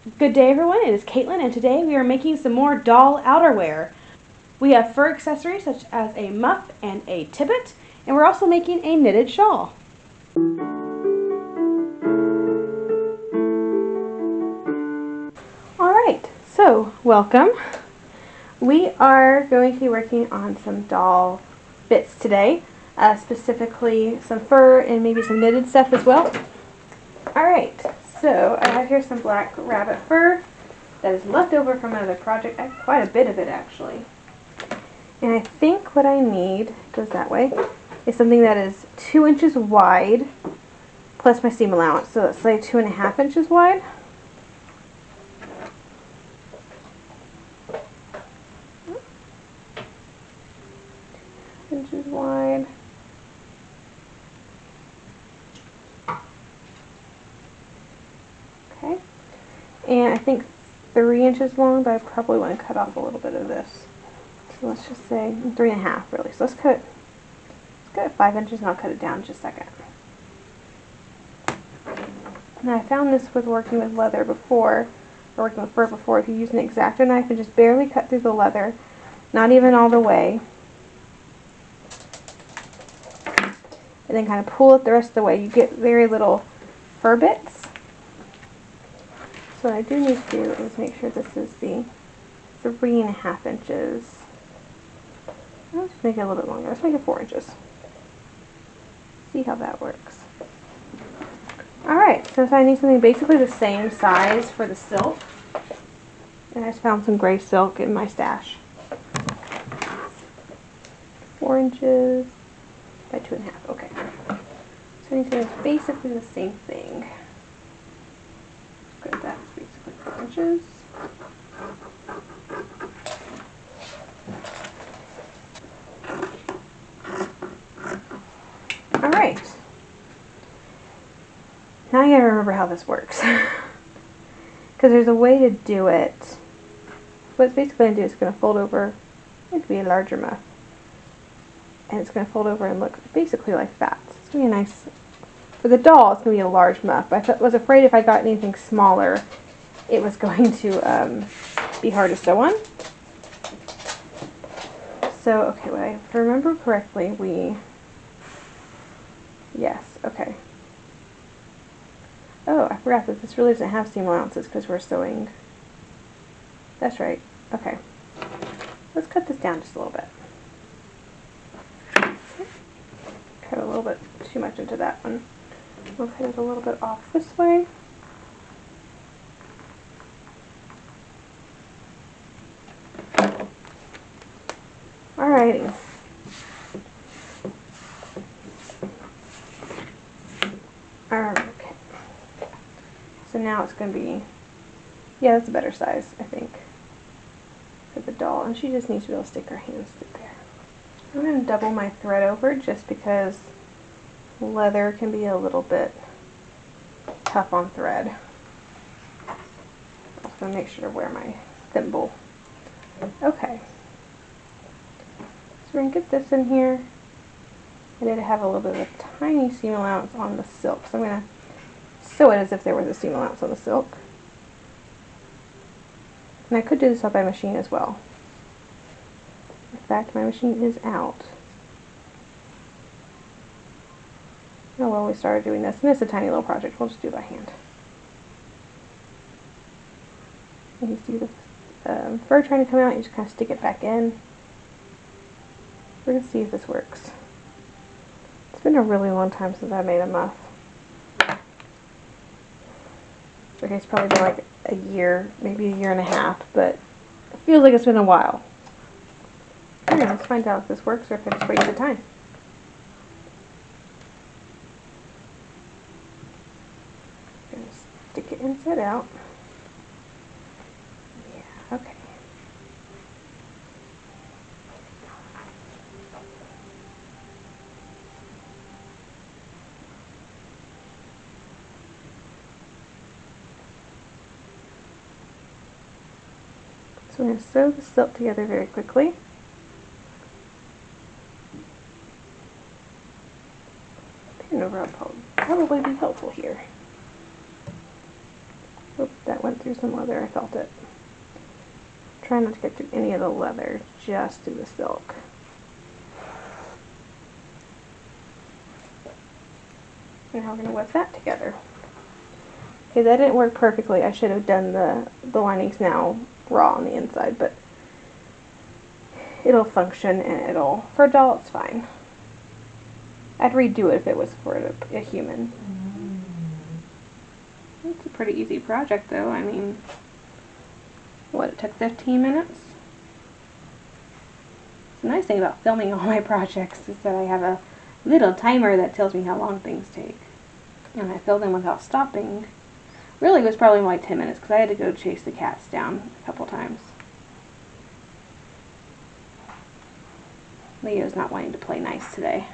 Good day everyone, it is Caitlin and today we are making some more doll outerwear. We have fur accessories such as a muff and a tippet, and we're also making a knitted shawl. Alright, so welcome. We are going to be working on some doll bits today, specifically some fur and maybe some knitted stuff as well. Alright, so I have here some black rabbit fur that is left over from another project. I have quite a bit of it actually. And I think what I need, goes that way, is something that is 2 inches wide plus my seam allowance. So let's say 2.5 inches wide. Inches wide. Okay. And I think 3 inches long, but I probably want to cut off a little bit of this. So let's just say 3.5 really. So let's cut it 5 inches and I'll cut it down in just a second. Now I found this with working with leather before, or working with fur before, if you use an X-Acto knife and just barely cut through the leather, not even all the way, and then kind of pull it the rest of the way, you get very little fur bits. So what I do need to do is make sure this is the 3.5 inches. Let's make it a little bit longer. Let's make it 4 inches. See how that works. Alright, so I need something basically the same size for the silk. And I just found some gray silk in my stash. 4 inches by 2.5. Okay. So anything that's basically the same thing. Good, that's basically 4 inches. Alright. Now you gotta remember how this works. Because there's a way to do it. What it's basically going to do is it's going to fold over. It could be a larger muff. And it's going to fold over and look basically like that. It's going to be a nice, for the doll, it's going to be a large muff. I was afraid if I got anything smaller, it was going to be hard to sew on. So, okay, if I remember correctly, yes, okay. Oh, I forgot that this really doesn't have seam allowances because we're sewing. That's right. Okay. Let's cut this down just a little bit. Cut a little bit too much into that one. We'll cut it a little bit off this way. Alrighty. Okay. So now it's going to be, yeah, that's a better size, I think, for the doll. And she just needs to be able to stick her hands through there. I'm going to double my thread over just because leather can be a little bit tough on thread. I'm just going to make sure to wear my thimble. Okay. So we're going to get this in here. I did have a little bit of a tiny seam allowance on the silk, so I'm going to sew it as if there was a seam allowance on the silk. And I could do this up by machine as well. In fact, my machine is out. Oh well, we started doing this, and it's a tiny little project. We'll just do it by hand. And you see the fur trying to come out, you just kind of stick it back in. We're going to see if this works. It's been a really long time since I made a muff. Okay, it's probably been like a year, maybe a year and a half, but it feels like it's been a while. Alright, let's find out if this works or if I just wasted time. I'm going to stick it inside out. Yeah, okay. So we're going to sew the silk together very quickly. Pin over will probably be helpful here. Oop, that went through some leather. I felt it. Try not to get through any of the leather, just through the silk. Now we're going to whip that together. Okay, that didn't work perfectly. I should have done the linings now raw on the inside, but it'll function and for a doll it's fine. I'd redo it if it was for a human. It's a pretty easy project though. I mean, what, it took 15 minutes? The nice thing about filming all my projects is that I have a little timer that tells me how long things take. And I film them without stopping. Really, it was probably more like 10 minutes because I had to go chase the cats down a couple times. Leo's not wanting to play nice today.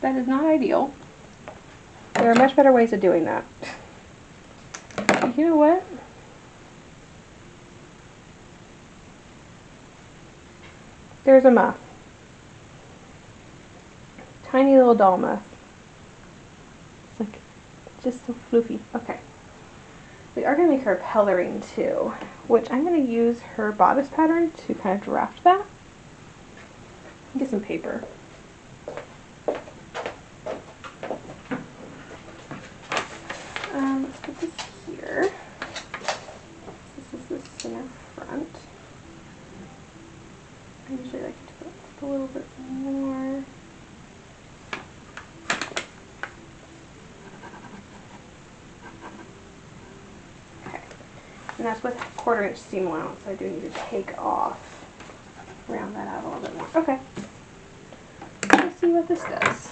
That is not ideal. There are much better ways of doing that. You know what? There's a muff. Tiny little doll muff. It's like just so floofy. Okay. We are going to make her a pelerine too, which I'm going to use her bodice pattern to kind of draft that. Get some paper. Let's put this here. This is the center front. I usually like to put up a little bit more. Okay. And that's with 1/4 inch seam allowance. I do need to take off, round that out a little bit more. Okay. Let's see what this does.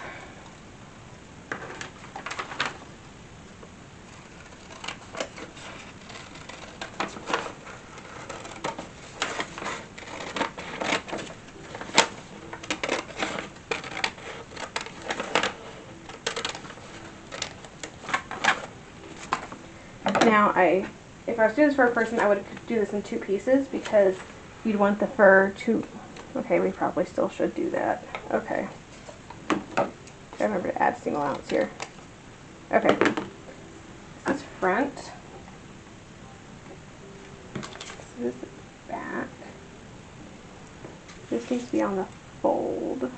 Now, if I was doing this for a person, I would do this in 2 pieces because you'd want the fur to, okay, we probably still should do that. Okay. I remember to add seam allowance here. Okay. This is front. This is back. This needs to be on the fold.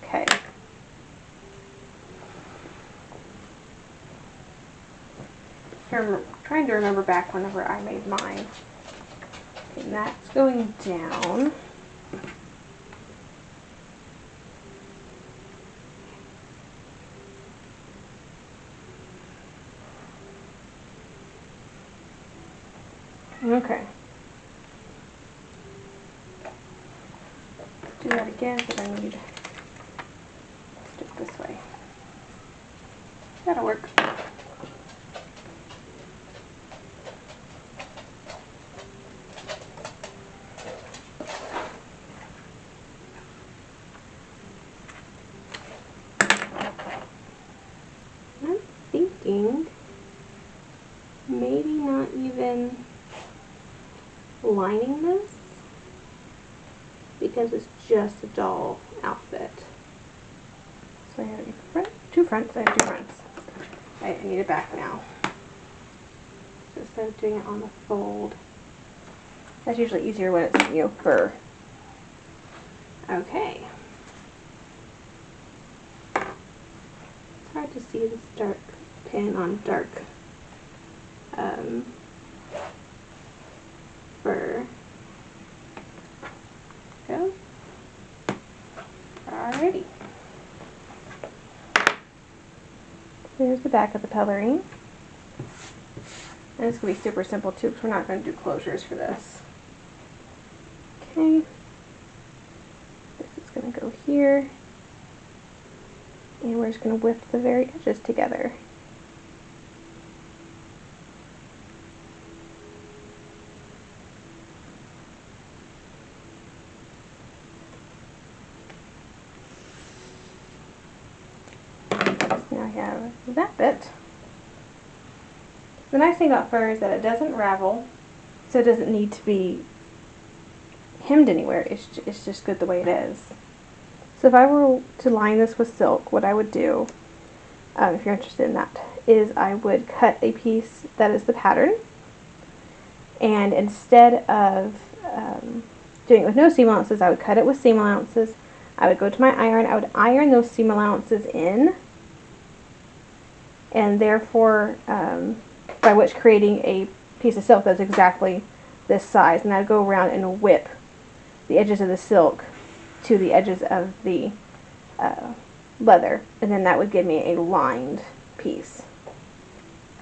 Okay. I'm trying to remember back whenever I made mine. And that's going down. Okay. Do that again because I need to do it this way. That'll work. I'm thinking maybe not even lining this because it's just a doll outfit. So I have 2 fronts. I have 2 fronts. I need it back now. So instead of doing it on the fold, that's usually easier when it's fur. Okay. It's hard to see this dark pin on dark fur. Go. Alrighty. There's the back of the pelerine. And it's going to be super simple too because we're not going to do closures for this. Okay. This is going to go here. And we're just going to whip the very edges together. Now I have that bit. The nice thing about fur is that it doesn't ravel, so it doesn't need to be hemmed anywhere. It's just good the way it is. So if I were to line this with silk, what I would do, if you're interested in that, is I would cut a piece that is the pattern, and instead of doing it with no seam allowances, I would cut it with seam allowances. I would go to my iron, I would iron those seam allowances in, and therefore by which creating a piece of silk that's exactly this size, and I'd go around and whip the edges of the silk to the edges of the leather, and then that would give me a lined piece.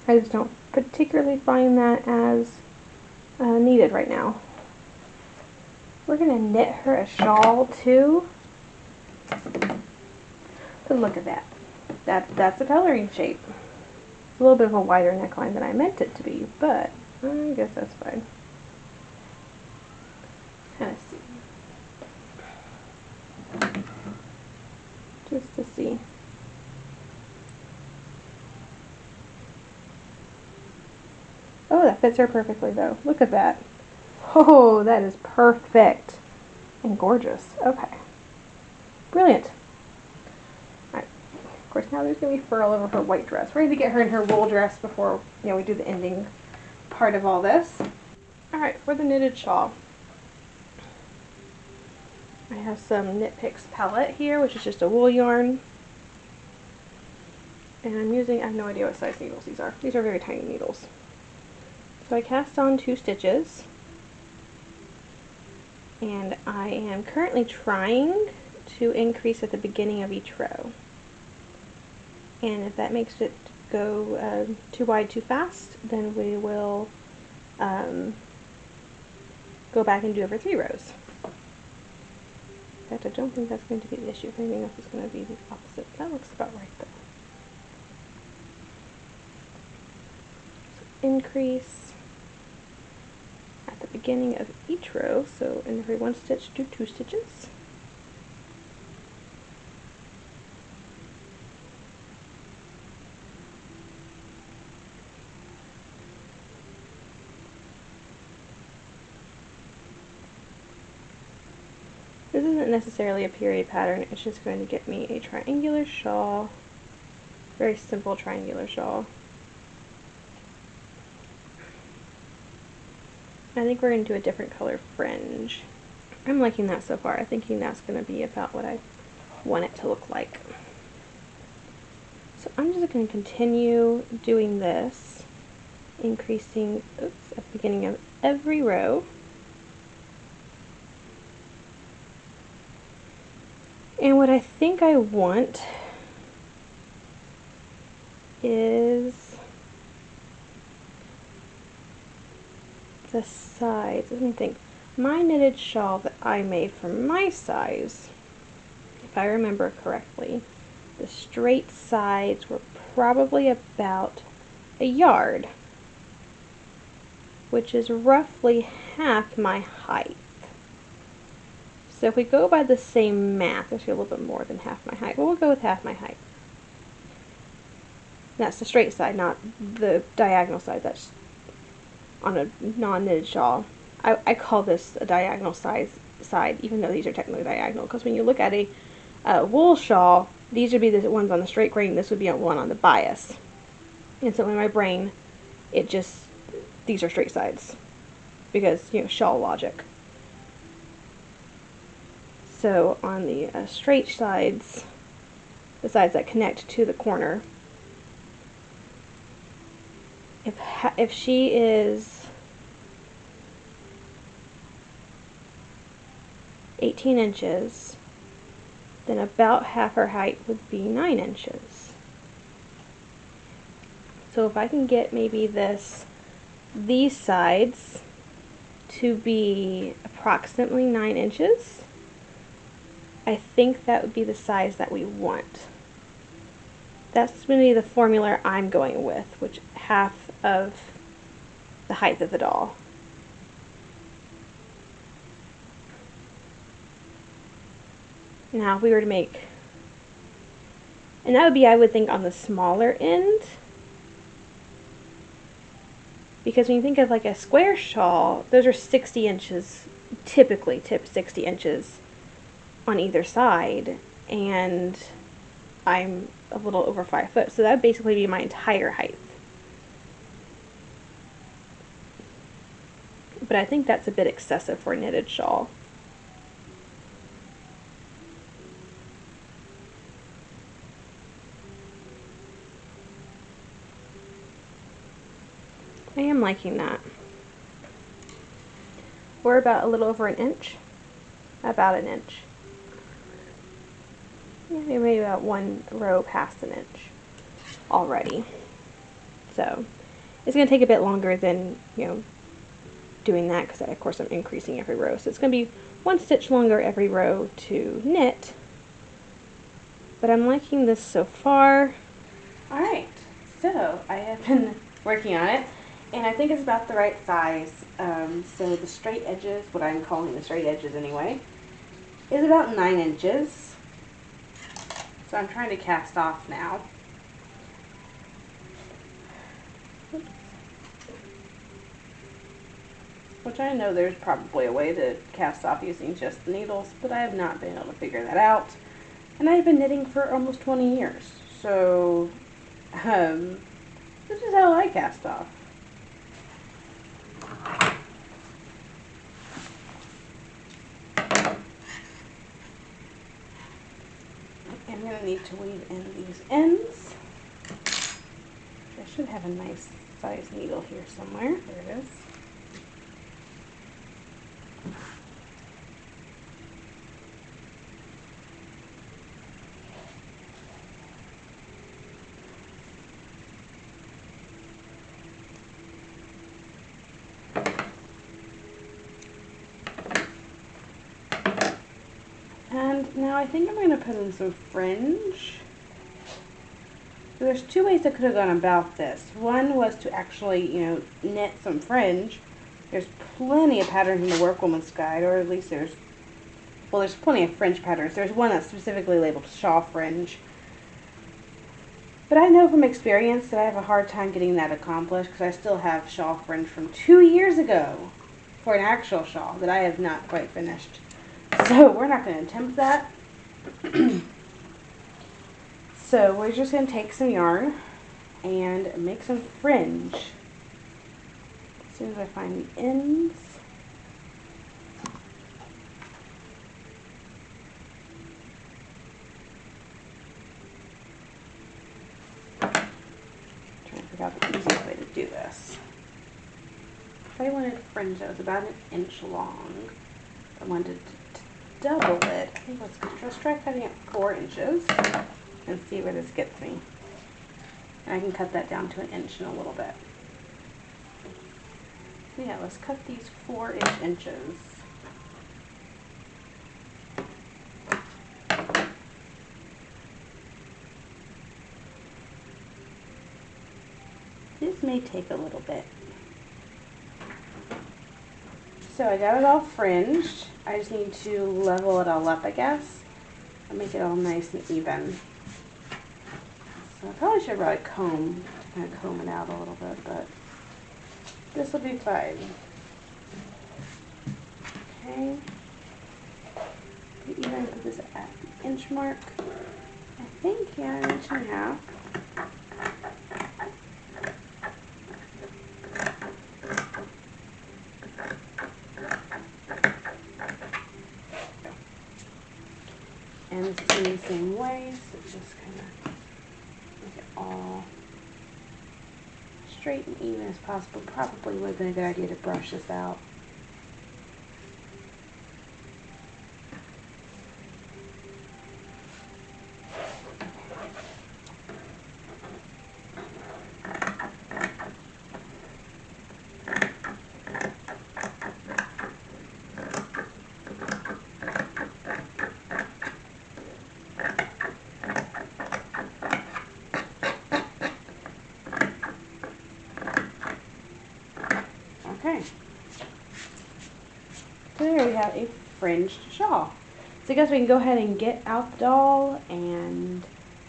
I just don't particularly find that as needed right now. We're going to knit her a shawl too. But look at that. That's a pelerine shape. A little bit of a wider neckline than I meant it to be, but I guess that's fine. Kind of see. Just to see. Oh, that fits her perfectly though. Look at that. Oh, that is perfect and gorgeous. Okay. Brilliant. Alright. Of course, now there's going to be fur all over her white dress. We're going to get her in her wool dress before we do the ending part of all this. Alright, for the knitted shawl, I have some Knit Picks palette here, which is just a wool yarn. And I'm using, I have no idea what size needles these are. These are very tiny needles. So I cast on 2 stitches, and I am currently trying to increase at the beginning of each row. And if that makes it go too wide too fast, then we will go back and do it for 3 rows. In fact, I don't think that's going to be the issue. If anything else is going to be the opposite. That looks about right though. So increase at the beginning of each row, so in every 1 stitch do 2 stitches. This isn't necessarily a period pattern, it's just going to get me a triangular shawl, very simple triangular shawl. I think we're going to do a different color fringe. I'm liking that so far. I'm thinking that's going to be about what I want it to look like. So I'm just going to continue doing this, increasing at the beginning of every row. And what I think I want is the sides. Let me think. My knitted shawl that I made for my size, if I remember correctly, the straight sides were probably about a yard, which is roughly half my height. So if we go by the same math, actually a little bit more than half my height, but we'll go with half my height. That's the straight side, not the diagonal side. That's on a non-knitted shawl. I call this a diagonal side, even though these are technically diagonal, because when you look at a wool shawl, these would be the ones on the straight grain, this would be one on the bias. And so in my brain, these are straight sides, because, shawl logic. So on the straight sides, the sides that connect to the corner, if she is 18 inches, then about half her height would be 9 inches. So if I can get maybe these sides to be approximately 9 inches, I think that would be the size that we want. That's going to be the formula I'm going with, which half of the height of the doll. Now if we were to make, and that would be, I would think, on the smaller end, because when you think of like a square shawl, those are 60 inches, typically 60 inches on either side, and I'm a little over 5 foot, so that would basically be my entire height. But I think that's a bit excessive for a knitted shawl. I am liking that. We're about a little over an inch. About an inch. Yeah, maybe about one row past an inch already. So it's going to take a bit longer than, doing that, because of course I'm increasing every row. So it's going to be 1 stitch longer every row to knit. But I'm liking this so far. Alright, so I have been working on it, and I think it's about the right size. So the straight edges, what I'm calling the straight edges anyway, is about 9 inches. So I'm trying to cast off now. Oops. Which I know there's probably a way to cast off using just the needles, but I have not been able to figure that out. And I've been knitting for almost 20 years. So, this is how I cast off. I'm going to need to weave in these ends. I should have a nice size needle here somewhere. There it is. And now I think I'm going to put in some fringe. So there's 2 ways I could have gone about this. One was to actually, knit some fringe. There's plenty of patterns in the Workwoman's Guide, or at least there's plenty of fringe patterns. There's one that's specifically labeled shawl fringe. But I know from experience that I have a hard time getting that accomplished, because I still have shawl fringe from 2 years ago for an actual shawl that I have not quite finished. So we're not going to attempt that. So we're just going to take some yarn and make some fringe. As soon as I find the ends. I'm trying to figure out the easiest way to do this. If I wanted fringe that was about 1 inch long, I wanted to double it. I think let's try cutting it 4 inches and see where this gets me. And I can cut that down to 1 inch in a little bit. Yeah, let's cut these 4-inch inches. This may take a little bit. So I got it all fringed. I just need to level it all up, I guess, and make it all nice and even. So I probably should kind of comb it out a little bit, but this will be fine. Okay. Even put this at the inch mark. I think, yeah, 1.5 inches. And it's in the same way, so just kind of make it all straight and even as possible. Probably would have been a good idea to brush this out. Okay, so there we have a fringed shawl. So I guess we can go ahead and get out the doll and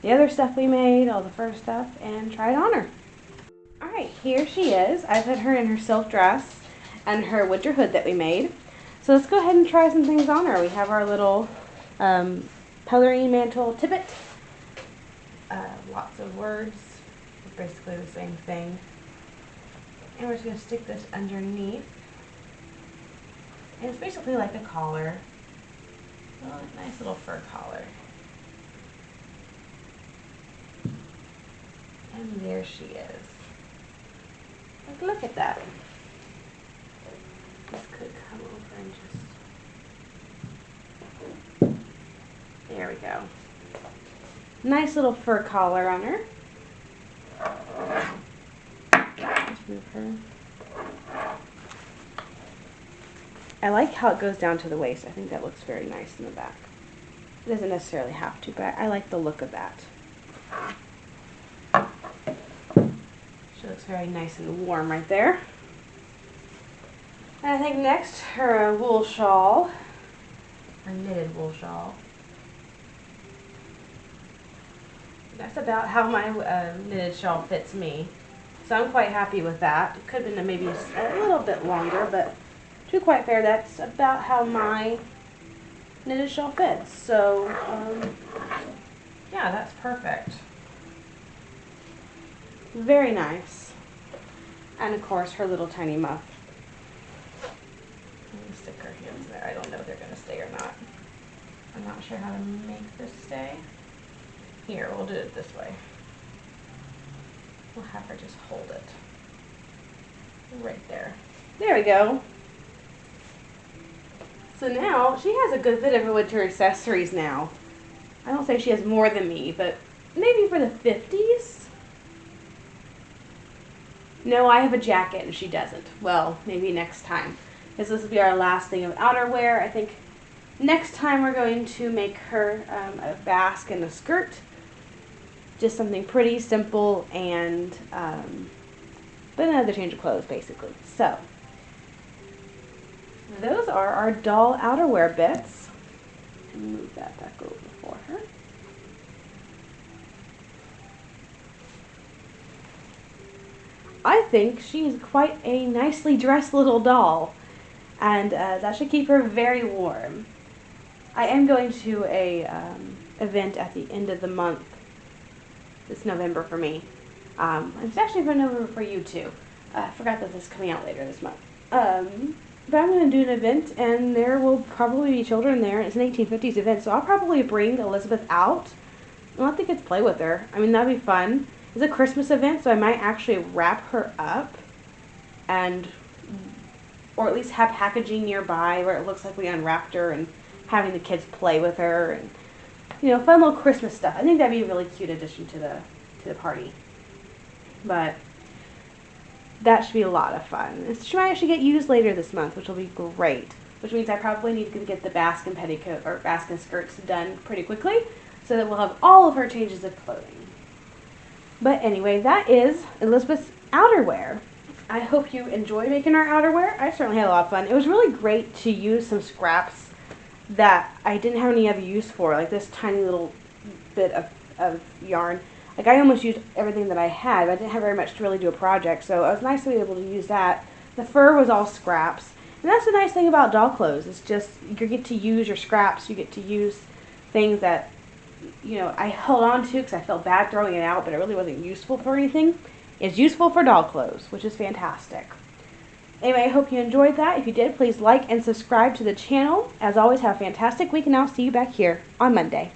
the other stuff we made, all the fur stuff, and try it on her. Alright, here she is. I put her in her silk dress and her winter hood that we made. So let's go ahead and try some things on her. We have our little pelerine mantle tippet. lots of words. It's basically the same thing. And we're just going to stick this underneath. And it's basically like a collar. Oh, nice little fur collar. And there she is. Like, look at that. This could come over and just... There we go. Nice little fur collar on her. Let's move her. I like how it goes down to the waist. I think that looks very nice in the back. It doesn't necessarily have to, but I like the look of that. She looks very nice and warm right there. And I think next, her wool shawl, her knitted wool shawl. That's about how my knitted shawl fits me. So I'm quite happy with that. It could have been maybe a little bit longer, but to be quite fair, that's about how my knitted shawl fits. So, yeah, that's perfect. Very nice. And of course, her little tiny muff. I'm going to stick her hands there. I don't know if they're going to stay or not. I'm not sure how to make this stay. Here, we'll do it this way. We'll have her just hold it. Right there. There we go. So now, she has a good bit of winter accessories now. I don't say she has more than me, but maybe for the 50s? No, I have a jacket and she doesn't. Well, maybe next time. Because this will be our last thing of outerwear. I think next time we're going to make her a basque and a skirt. Just something pretty simple and, but another change of clothes basically. So, those are our doll outerwear bits. Move that back over for her. I think she's quite a nicely dressed little doll, and that should keep her very warm. I am going to a event at the end of the month. It's November for me. It's actually for November for you too. I forgot that this is coming out later this month. But I'm going to do an event, and there will probably be children there. It's an 1850s event, so I'll probably bring Elizabeth out and let the kids play with her. I mean, that'd be fun. It's a Christmas event, so I might actually wrap her up, or at least have packaging nearby where it looks like we unwrapped her, and having the kids play with her, and fun little Christmas stuff. I think that'd be a really cute addition to the party. But that should be a lot of fun. She might actually get used later this month, which will be great. Which means I probably need to get the basque and petticoat or basque and skirts done pretty quickly, so that we'll have all of her changes of clothing. But anyway, that is Elizabeth's outerwear. I hope you enjoy making our outerwear. I certainly had a lot of fun. It was really great to use some scraps that I didn't have any other use for, like this tiny little bit of yarn. Like, I almost used everything that I had, but I didn't have very much to really do a project, so it was nice to be able to use that. The fur was all scraps. And that's the nice thing about doll clothes. It's just, you get to use your scraps. You get to use things that, I held on to because I felt bad throwing it out, but it really wasn't useful for anything. It's useful for doll clothes, which is fantastic. Anyway, I hope you enjoyed that. If you did, please like and subscribe to the channel. As always, have a fantastic week, and I'll see you back here on Monday.